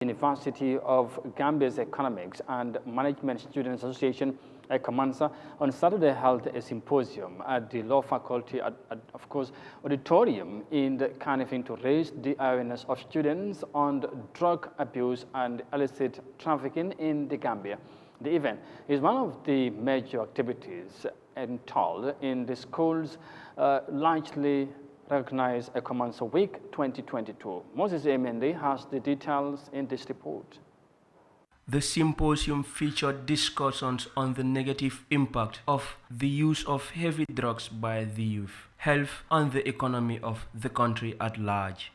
University of Gambia's Economics and Management Students Association, Ecomansa, on Saturday held a symposium at the law faculty, of course, auditorium in the Kanifing to raise the awareness of students on drug abuse and illicit trafficking in the Gambia. The event is one of the major activities entailed in the school's largely recognized Ecomansa Week 2022. Moses Emendi has the details in this report. The symposium featured discussions on the negative impact of the use of heavy drugs by the youth, health, and the economy of the country at large.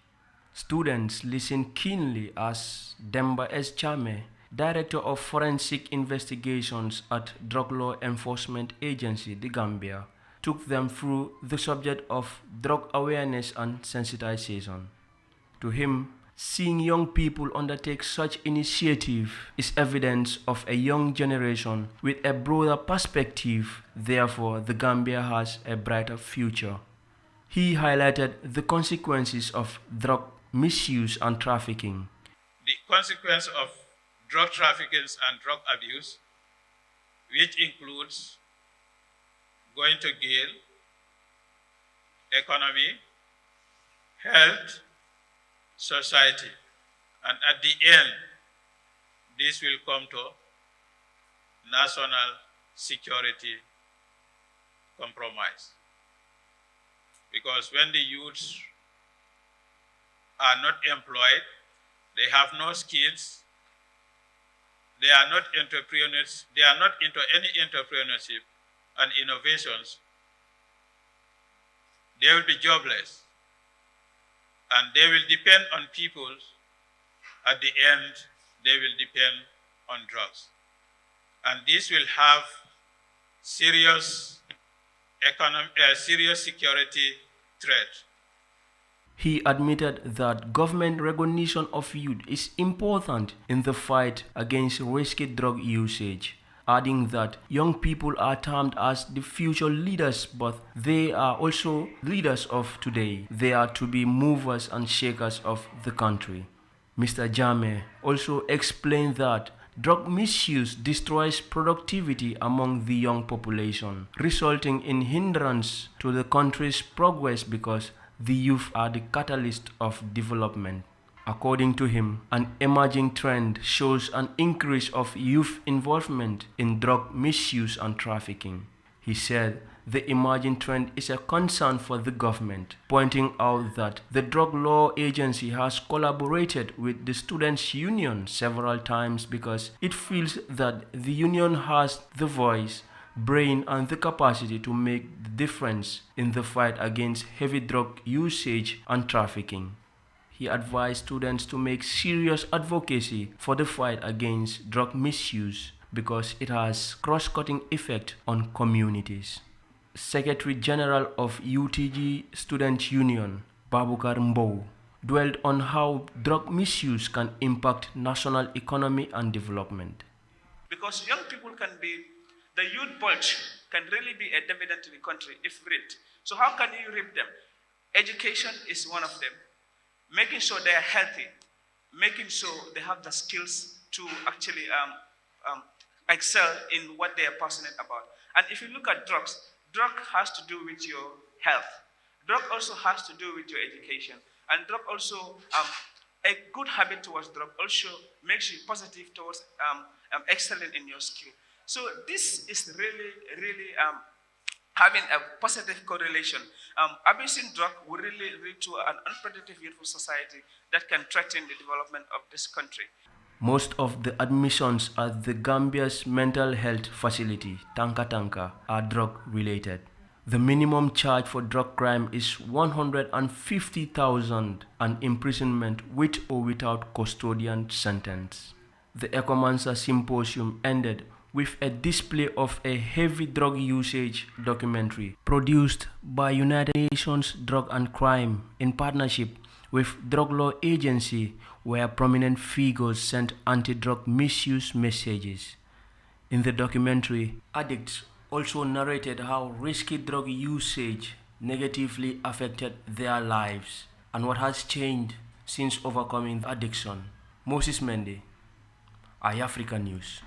Students listened keenly as Yahya Jammeh, Director of Forensic Investigations at Drug Law Enforcement Agency, the Gambia, took them through the subject of drug awareness and sensitization. To him, seeing young people undertake such initiative is evidence of a young generation with a broader perspective. Therefore, the Gambia has a brighter future. He highlighted the consequences of drug misuse and trafficking. The consequence of drug trafficking and drug abuse, which includes going to jail, economy, health, society, and at the end, this will come to national security compromise. Because when the youths are not employed, they have no skills, they are not entrepreneurs, they are not into any entrepreneurship and innovations, they will be jobless. And they will depend on people. At the end, they will depend on drugs. And this will have serious security threat. He admitted that government recognition of youth is important in the fight against risky drug usage, adding that young people are termed as the future leaders, but they are also leaders of today. They are to be movers and shakers of the country. Mr. Jammeh also explained that drug misuse destroys productivity among the young population, resulting in hindrance to the country's progress because the youth are the catalyst of development. According to him, an emerging trend shows an increase of youth involvement in drug misuse and trafficking. He said the emerging trend is a concern for the government, pointing out that the Drug Law Agency has collaborated with the Students' Union several times because it feels that the union has the voice, brain, and the capacity to make the difference in the fight against heavy drug usage and trafficking. He advised students to make serious advocacy for the fight against drug misuse because it has cross-cutting effect on communities. Secretary General of UTG Students Union, Babukar Mbow, dwelled on how drug misuse can impact national economy and development. Because young people the youth bulge can really be a dividend to the country if reaped. So how can you reap them? Education is one of them. Making sure they are healthy, making sure they have the skills to actually excel in what they are passionate about. And if you look at drugs, drug has to do with your health. Drug also has to do with your education. And drug also, a good habit towards drug also makes you positive towards excelling in your skill. So this is really having a positive correlation. Abusing drug will really lead to an unproductive youthful society that can threaten the development of this country. Most of the admissions at the Gambia's mental health facility, Tanka Tanka, are drug-related. The minimum charge for drug crime is 150,000 and imprisonment with or without custodian sentence. The Ecomansa Symposium ended with a display of a heavy drug usage documentary produced by United Nations Drug and Crime in partnership with Drug Law Agency, where prominent figures sent anti-drug misuse messages. In the documentary, addicts also narrated how risky drug usage negatively affected their lives and what has changed since overcoming addiction. Moses Mende, Eyeafrica News.